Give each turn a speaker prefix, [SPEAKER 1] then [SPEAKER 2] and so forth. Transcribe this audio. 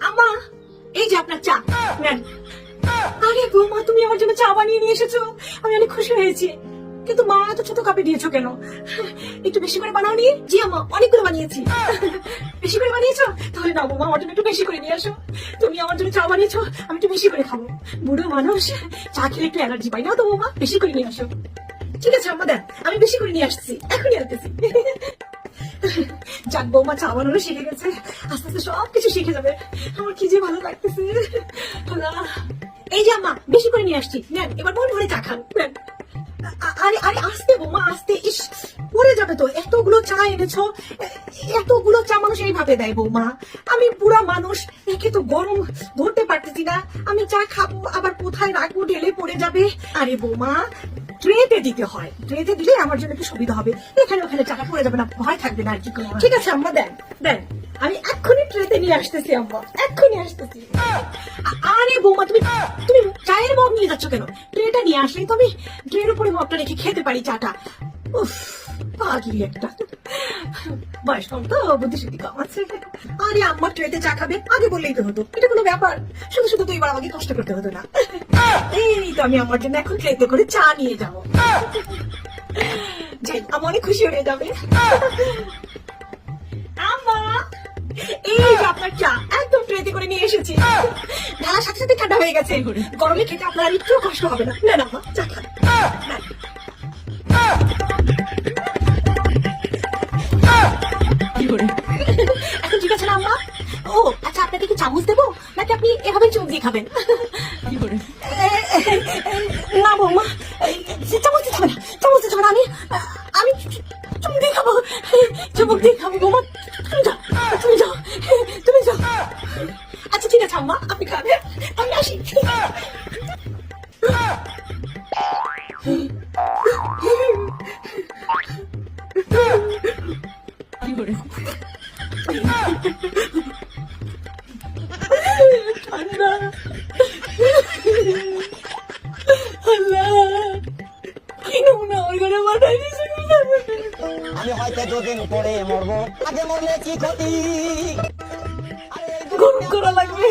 [SPEAKER 1] আম্মা, এই যে আপনার চা নেন। আরে বৌমা, তুমি আমার জন্য চা বানিয়ে নিয়ে এসেছো, আমি অনেক খুশি হয়েছি। কিন্তু মা, এত ছোট কাপে দিয়েছো কেন? একটু বেশি করে বানাওনি? জি আম্মা, অনেকগুলো বানিয়েছি। বেশি করে বানিয়েছো? তাহলে না বৌমা, আমার জন্য একটু বেশি করে নিয়ে আসো। তুমি আমার জন্য চা বানিয়েছো, আমি একটু বেশি করে খাবো। বুড়ো মানুষ, চা খেলে একটু এনার্জি পাই না তো বৌমা, বেশি করে নিয়ে আসো। ঠিক আছে আম্মা, দেন আমি বেশি করে নিয়ে আসছি, এখনই আনতেছি। যাক বৌমা, চা বানানো শিখে গেছে, আস্তে আস্তে সবকিছু শিখে যাবে। আমার কি যে ভালো লাগতেছে। এই যে আম্মা, বেশি করে নিয়ে আসছি, নেন এবার মন ভরে চা খান, নেন। আরে আরে, আস্তে বৌমা, আস্তে। ইস, পড়ে যাবে তো। এতগুলো চা এনেছো, এতগুলো চা মানুষ এইভাবে দেয় বৌমা? আমি বুড়া মানুষ, একে তো গরম ধরতে পারতেছি না। আমি চা খাবো, আবার কোথায় রাখবো, ঢেলে পড়ে যাবে। আরে বৌমা, ট্রেতে দিতে হয়, ট্রেতে দিলে আমার জন্য একটু সুবিধা হবে। এখানে ওখানে চাটা পড়ে যাবে না, ভয় থাকবে না আর কি। ঠিক আছে আম্মা, দেন দেন, আমি এক্ষুনি ট্রেতে নিয়ে আসতেছি আম্মা, এক্ষুনি আসতেছি। আরে বৌমা, তুমি তুমি চায়ের মগ নিয়ে যাচ্ছ কেন? ট্রেটা নিয়ে আসলেই তো আমি ট্রের উপরে মগটা রেখে খেতে পারি চাটা। উফ, পাগলি একটা। বয়স কম তো, বুদ্ধিশুদ্ধি কম আছে। আরে আম্মা ট্রেতে চা খাবে, আগে বললেই তো হতো, এটা কোনো ব্যাপার। শুধু শুধু তো এবার আমাকে কষ্ট করতে হতো না। এই তো আমি আমার জন্য এখন ট্রেতে করে চা নিয়ে যাবো। যে আমার অনেক খুশি হয়ে যাবে। আম্মা, এই যে আপনার চা, একদম ট্রেতে করে নিয়ে এসেছি। ঢালার সাথে সাথে ঠান্ডা হয়ে গেছে, গরমে খেতে আপনার আর একটু কষ্ট হবে না। না না, চা খান। এখন ঠিক আছে না আম্মা? ও আচ্ছা, আপনাকে কি চামচ দেবো, নাকি আপনি এভাবে চোখ দিয়ে খাবেন? না বৌমা, চামচ দিতে হবে না, চামচ দিতে হবে না। আমি আমি চুমুক দিয়ে খাবো, চুমুক দিয়ে খাবো বৌমা। তুমি যাও, তুমি যাও, তুমি যাও। আচ্ছা ঠিক আছে আম্মা, আপনি খাবেন, আমি আসি। ঠান্ডা। আল্লাহ, কি নমুনা আমার ঘরে পাঠাই দিয়েছে।
[SPEAKER 2] আমি হয়তো দুদিন পরে মরবো, আগে মরলে কি ক্ষতি?
[SPEAKER 1] গরম করা লাগবে।